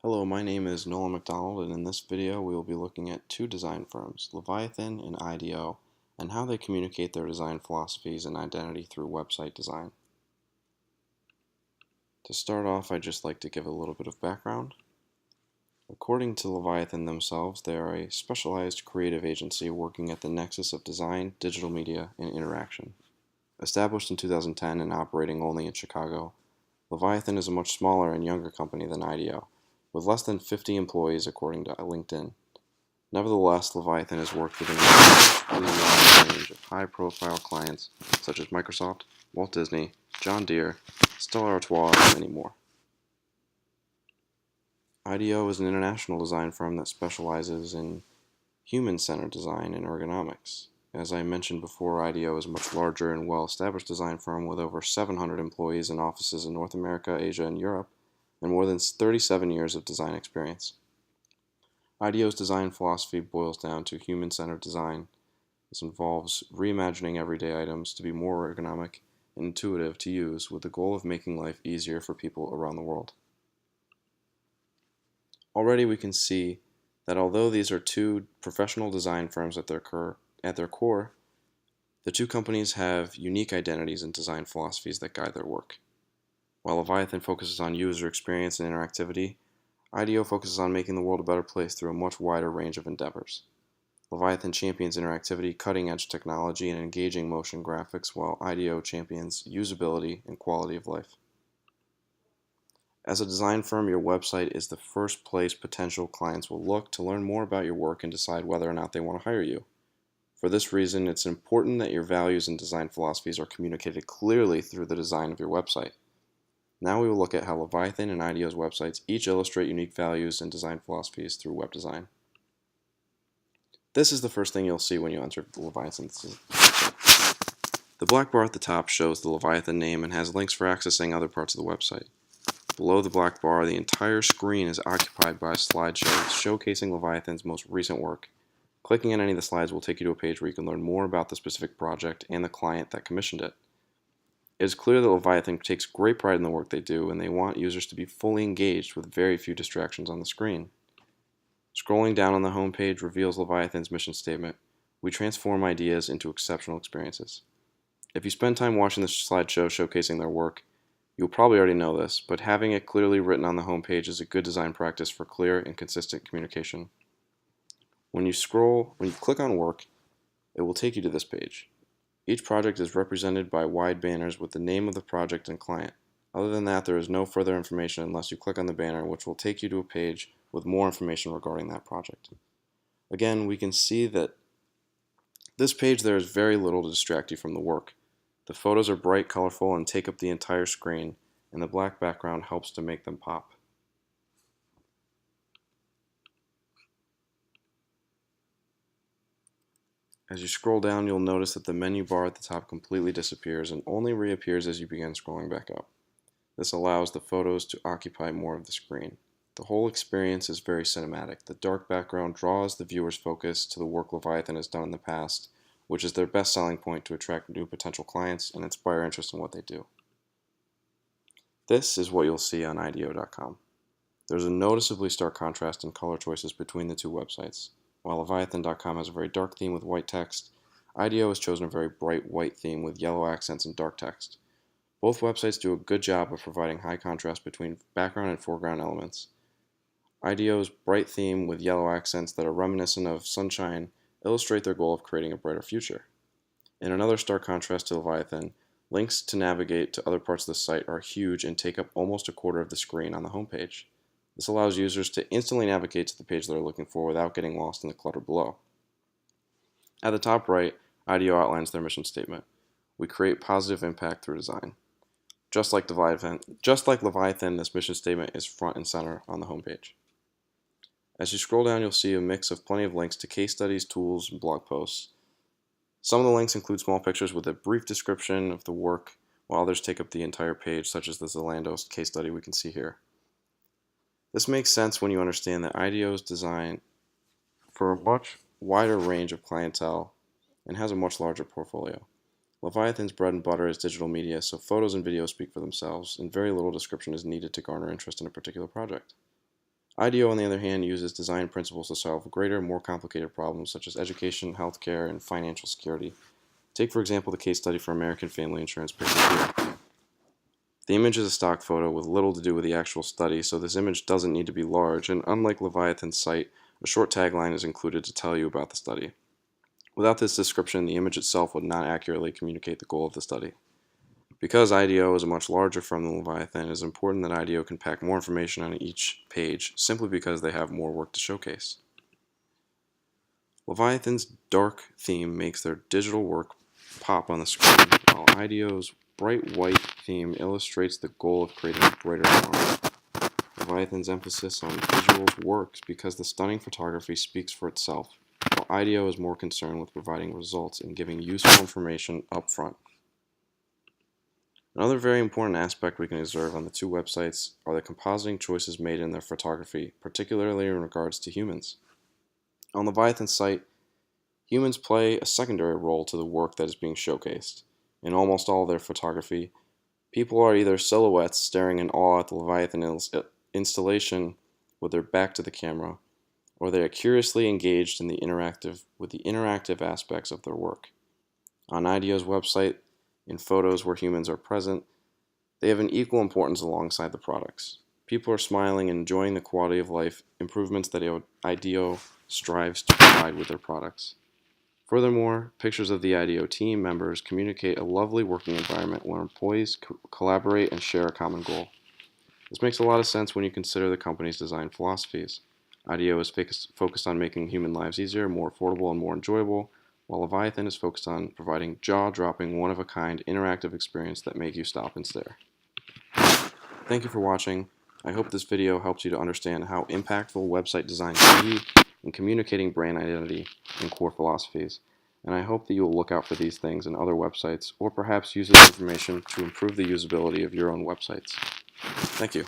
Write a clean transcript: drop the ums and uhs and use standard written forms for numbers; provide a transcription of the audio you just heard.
Hello, my name is Nolan McDonald, and in this video we will be looking at two design firms, Leviathan and IDEO, and how they communicate their design philosophies and identity through website design. To start off, I'd just like to give a little bit of background. According to Leviathan themselves, they are a specialized creative agency working at the nexus of design, digital media, and interaction. Established in 2010 and operating only in Chicago, Leviathan is a much smaller and younger company than IDEO, with less than 50 employees according to LinkedIn. Nevertheless, Leviathan has worked with a wide range of high-profile clients such as Microsoft, Walt Disney, John Deere, Stella Artois, and many more. IDEO is an international design firm that specializes in human-centered design and ergonomics. As I mentioned before, IDEO is a much larger and well-established design firm with over 700 employees and offices in North America, Asia, and Europe, and more than 37 years of design experience. IDEO's design philosophy boils down to human-centered design. This involves reimagining everyday items to be more ergonomic and intuitive to use with the goal of making life easier for people around the world. Already we can see that although these are two professional design firms at their core, the two companies have unique identities and design philosophies that guide their work. While Leviathan focuses on user experience and interactivity, IDEO focuses on making the world a better place through a much wider range of endeavors. Leviathan champions interactivity, cutting-edge technology, and engaging motion graphics, while IDEO champions usability and quality of life. As a design firm, your website is the first place potential clients will look to learn more about your work and decide whether or not they want to hire you. For this reason, it's important that your values and design philosophies are communicated clearly through the design of your website. Now we will look at how Leviathan and IDEO's websites each illustrate unique values and design philosophies through web design. This is the first thing you'll see when you enter Leviathan's website. The black bar at the top shows the Leviathan name and has links for accessing other parts of the website. Below the black bar, the entire screen is occupied by a slideshow showcasing Leviathan's most recent work. Clicking on any of the slides will take you to a page where you can learn more about the specific project and the client that commissioned it. It is clear that Leviathan takes great pride in the work they do, and they want users to be fully engaged with very few distractions on the screen. Scrolling down on the home page reveals Leviathan's mission statement: we transform ideas into exceptional experiences. If you spend time watching this slideshow showcasing their work, you'll probably already know this, but having it clearly written on the home page is a good design practice for clear and consistent communication. When you click on work, it will take you to this page. Each project is represented by wide banners with the name of the project and client. Other than that, there is no further information unless you click on the banner, which will take you to a page with more information regarding that project. Again, we can see that this page there is very little to distract you from the work. The photos are bright, colorful, and take up the entire screen, and the black background helps to make them pop. As you scroll down, you'll notice that the menu bar at the top completely disappears and only reappears as you begin scrolling back up. This allows the photos to occupy more of the screen. The whole experience is very cinematic. The dark background draws the viewer's focus to the work Leviathan has done in the past, which is their best selling point to attract new potential clients and inspire interest in what they do. This is what you'll see on IDEO.com. There's a noticeably stark contrast in color choices between the two websites. While Leviathan.com has a very dark theme with white text, IDEO has chosen a very bright white theme with yellow accents and dark text. Both websites do a good job of providing high contrast between background and foreground elements. IDEO's bright theme with yellow accents that are reminiscent of sunshine illustrate their goal of creating a brighter future. In another stark contrast to Leviathan, links to navigate to other parts of the site are huge and take up almost a quarter of the screen on the homepage. This allows users to instantly navigate to the page they're looking for without getting lost in the clutter below. At the top right, IDEO outlines their mission statement: we create positive impact through design. Just like Leviathan, this mission statement is front and center on the homepage. As you scroll down, you'll see a mix of plenty of links to case studies, tools, and blog posts. Some of the links include small pictures with a brief description of the work, while others take up the entire page, such as the Zalando case study we can see here. This makes sense when you understand that IDEO is designed for a much wider range of clientele and has a much larger portfolio. Leviathan's bread and butter is digital media, so photos and videos speak for themselves, and very little description is needed to garner interest in a particular project. IDEO, on the other hand, uses design principles to solve greater, more complicated problems such as education, healthcare, and financial security. Take, for example, the case study for American Family Insurance pictured here. The image is a stock photo with little to do with the actual study, so this image doesn't need to be large, and unlike Leviathan's site, a short tagline is included to tell you about the study. Without this description, the image itself would not accurately communicate the goal of the study. Because IDEO is a much larger firm than Leviathan, it is important that IDEO can pack more information on each page simply because they have more work to showcase. Leviathan's dark theme makes their digital work pop on the screen, while IDEO's bright white theme illustrates the goal of creating a brighter tomorrow. Leviathan's emphasis on visuals works because the stunning photography speaks for itself, while IDEO is more concerned with providing results and giving useful information up front. Another very important aspect we can observe on the two websites are the compositing choices made in their photography, particularly in regards to humans. On Leviathan's site, humans play a secondary role to the work that is being showcased. In almost all of their photography, people are either silhouettes staring in awe at the Leviathan installation with their back to the camera, or they are curiously engaged in the interactive aspects of their work. On IDEO's website, in photos where humans are present, they have an equal importance alongside the products. People are smiling and enjoying the quality of life improvements that IDEO strives to provide with their products. Furthermore, pictures of the IDEO team members communicate a lovely working environment where employees collaborate and share a common goal. This makes a lot of sense when you consider the company's design philosophies. IDEO is focused on making human lives easier, more affordable, and more enjoyable, while Leviathan is focused on providing jaw-dropping, one-of-a-kind interactive experience that make you stop and stare. Thank you for watching. I hope this video helps you to understand how impactful website design can be in communicating brand identity and core philosophies, and I hope that you will look out for these things in other websites, or perhaps use this information to improve the usability of your own websites. Thank you.